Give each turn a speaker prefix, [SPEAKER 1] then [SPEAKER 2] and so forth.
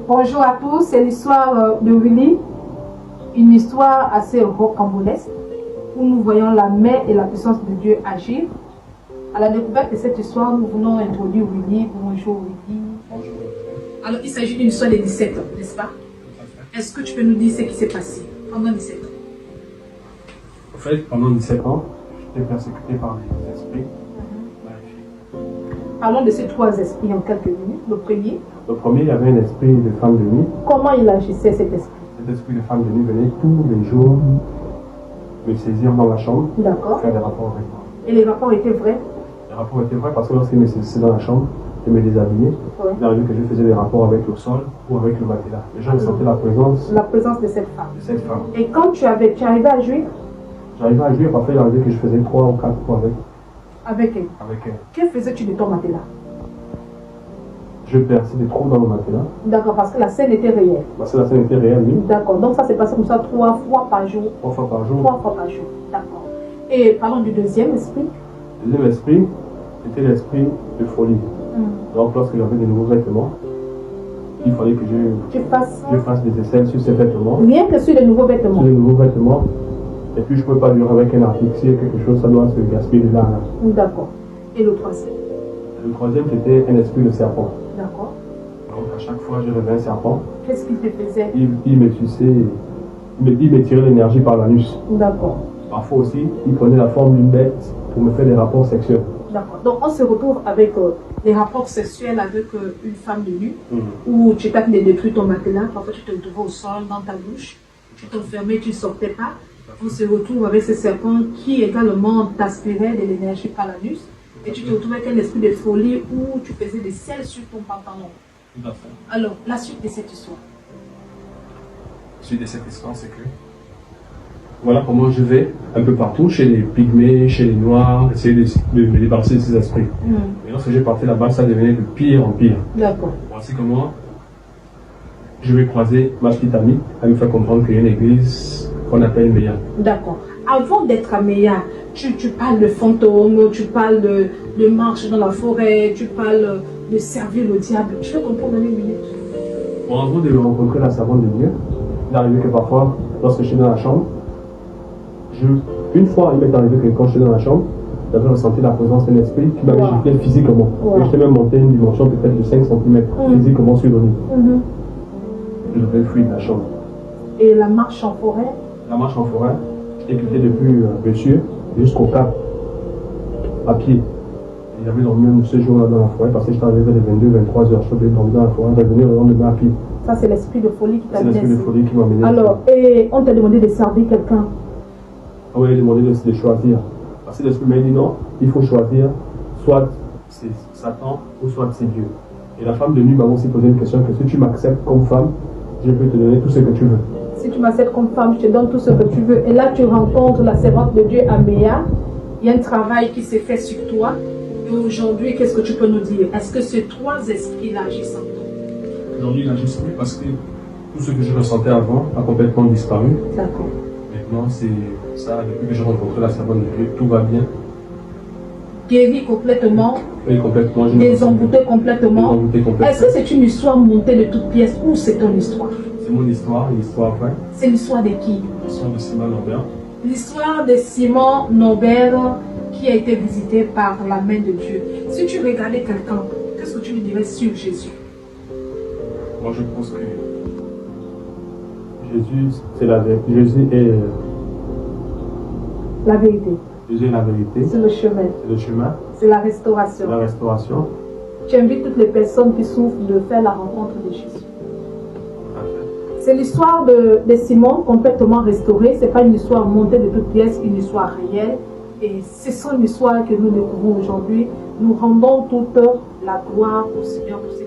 [SPEAKER 1] Bonjour à tous, c'est l'histoire de Willy, une histoire assez rocambolesque où nous voyons la main et la puissance de Dieu agir. À la découverte de cette histoire, nous venons introduire Willy. Bonjour Willy.
[SPEAKER 2] Bonjour.
[SPEAKER 1] Alors, il s'agit d'une histoire de 17 ans, n'est-ce pas? Est-ce que tu peux nous dire ce qui s'est passé pendant 17 ans?
[SPEAKER 2] En fait, pendant 17 ans, j'étais persécuté par les esprits maléfiques.
[SPEAKER 1] Parlons de ces trois esprits en quelques minutes. Le premier,
[SPEAKER 2] Il y avait un esprit de femme de nuit.
[SPEAKER 1] comment il agissait cet esprit?
[SPEAKER 2] Cet esprit de femme de nuit venait tous les jours me saisir dans la chambre,
[SPEAKER 1] D'accord.
[SPEAKER 2] faire des rapports avec moi.
[SPEAKER 1] Et les rapports étaient vrais?
[SPEAKER 2] Les rapports étaient vrais parce que lorsqu'il me saisissait dans la chambre, il me déshabillait.
[SPEAKER 1] Ouais.
[SPEAKER 2] Il arrivait que je faisais des rapports avec le sol ou avec le matelas. Les gens sentaient la présence
[SPEAKER 1] La présence de cette femme.
[SPEAKER 2] de cette femme.
[SPEAKER 1] Et quand tu arrivais à jouir
[SPEAKER 2] J'arrivais à jouer, parfois il arrivait que je faisais 3 ou 4 fois
[SPEAKER 1] avec elle,
[SPEAKER 2] avec elle.
[SPEAKER 1] que faisais-tu de ton matelas?
[SPEAKER 2] Je perçais des trous dans le matelas.
[SPEAKER 1] D'accord, parce que la scène était réelle.
[SPEAKER 2] Parce que la scène était réelle, oui.
[SPEAKER 1] D'accord, donc ça s'est passé comme ça 3 fois par jour.
[SPEAKER 2] 3 fois par jour.
[SPEAKER 1] 3 fois par jour, d'accord. Et parlons du deuxième esprit.
[SPEAKER 2] Le deuxième esprit était l'esprit de folie. Donc lorsque j'avais des nouveaux vêtements, il fallait que
[SPEAKER 1] Tu fasses
[SPEAKER 2] je fasse des essais sur ces vêtements.
[SPEAKER 1] rien que sur les nouveaux vêtements.
[SPEAKER 2] Sur les nouveaux vêtements. Et puis je ne peux pas durer avec un article. S'il y a quelque chose, ça doit se gaspiller de là.
[SPEAKER 1] D'accord. Et le troisième?
[SPEAKER 2] Le troisième, c'était un esprit de serpent.
[SPEAKER 1] D'accord.
[SPEAKER 2] Donc à chaque fois, je rêvais un serpent.
[SPEAKER 1] Qu'est-ce qu'il te faisait?
[SPEAKER 2] Il me suçait, il me tirait l'énergie par l'anus.
[SPEAKER 1] D'accord.
[SPEAKER 2] Parfois aussi, il prenait la forme d'une bête pour me faire des rapports sexuels.
[SPEAKER 1] D'accord. Donc on se retrouve avec des rapports sexuels avec une femme de nu, où tu tapes de détruire ton matelas, parfois tu te retrouvais au sol, dans ta douche, tu t'enfermais, tu ne sortais pas. On se retrouve avec ce serpent qui également t'aspirait de l'énergie par l'anus. Et tu te retrouves avec un esprit de folie où tu faisais des selles sur ton pantalon.
[SPEAKER 2] Tout à fait.
[SPEAKER 1] Alors, la suite de cette histoire.
[SPEAKER 2] La suite de cette histoire, c'est que voilà comment je vais un peu partout, chez les pygmées, chez les noirs, essayer de me débarrasser de ces esprits. Et lorsque j'ai parti là-bas, ça devenait de pire en pire.
[SPEAKER 1] D'accord.
[SPEAKER 2] Voici comment je vais croiser ma petite amie. Elle me fait comprendre qu'il y a une église qu'on appelle Meya.
[SPEAKER 1] D'accord. Avant d'être à Meya, tu parles de fantômes, tu parles de marche dans la forêt, tu parles de servir le diable. Je peux comprendre en une minute.
[SPEAKER 2] Bon, avant de rencontrer la servante de Dieu, il arrivé que parfois, lorsque je suis dans la chambre, une fois, il m'est arrivé que quand je suis dans la chambre, j'avais ressenti la présence d'un esprit qui m'avait giflé physiquement. Et j'étais même monté une dimension peut-être de 5 cm physiquement sur le lit. Je devais fuir de la chambre.
[SPEAKER 1] Et la marche en forêt?
[SPEAKER 2] La marche en forêt, j'étais quitté depuis Bessieux jusqu'au Cap, à pied. Et j'avais dormi même ce jour-là dans la forêt parce que j'étais arrivé vers les 22-23 heures. Je suis dormi dans la forêt, revenir le lendemain à pied.
[SPEAKER 1] Ça, c'est l'esprit de folie qui t'a
[SPEAKER 2] C'est
[SPEAKER 1] mené.
[SPEAKER 2] l'esprit de folie qui m'a mené.
[SPEAKER 1] Alors, et on t'a demandé de servir quelqu'un.
[SPEAKER 2] Ah oui, il a demandé de choisir. Parce que l'esprit m'a dit non, il faut choisir, soit c'est Satan ou soit c'est Dieu. Et la femme de nuit m'a aussi posé une question, que si tu m'acceptes comme femme, je peux te donner tout ce que tu veux.
[SPEAKER 1] Si tu m'acceptes comme femme, je te donne tout ce que tu veux. Et là, tu rencontres la servante de Dieu à Meya. Il y a un travail qui s'est fait sur toi. Et aujourd'hui, qu'est-ce que tu peux nous dire? Est-ce que ces trois esprits-là agissent en toi?
[SPEAKER 2] Aujourd'hui, il agit plus parce que tout ce que je ressentais avant a complètement disparu.
[SPEAKER 1] D'accord.
[SPEAKER 2] Maintenant, c'est ça, depuis que j'ai rencontré la servante de Dieu, tout va bien.
[SPEAKER 1] Guéri complètement,
[SPEAKER 2] Oui, complètement.
[SPEAKER 1] désembouté complètement.
[SPEAKER 2] Désembouté complètement.
[SPEAKER 1] Est-ce que c'est une histoire montée de toutes pièces ou c'est ton histoire?
[SPEAKER 2] C'est mon histoire, une histoire vraie.
[SPEAKER 1] C'est l'histoire de qui?
[SPEAKER 2] L'histoire de Simon Norbert.
[SPEAKER 1] L'histoire de Simon Norbert qui a été visité par la main de Dieu. Si tu regardais quelqu'un, qu'est-ce que tu lui dirais sur Jésus?
[SPEAKER 2] Moi, je pense que Jésus, c'est la vérité. Jésus est
[SPEAKER 1] La vérité.
[SPEAKER 2] Jésus est la vérité.
[SPEAKER 1] C'est le chemin.
[SPEAKER 2] C'est le chemin.
[SPEAKER 1] C'est la restauration.
[SPEAKER 2] C'est la restauration.
[SPEAKER 1] Tu invites toutes les personnes qui souffrent de faire la rencontre de Jésus. C'est l'histoire de Simon complètement restaurée. Ce n'est pas une histoire montée de toutes pièces, une histoire réelle. Et c'est son histoire que nous découvrons aujourd'hui. Nous rendons toute la gloire au Seigneur pour ce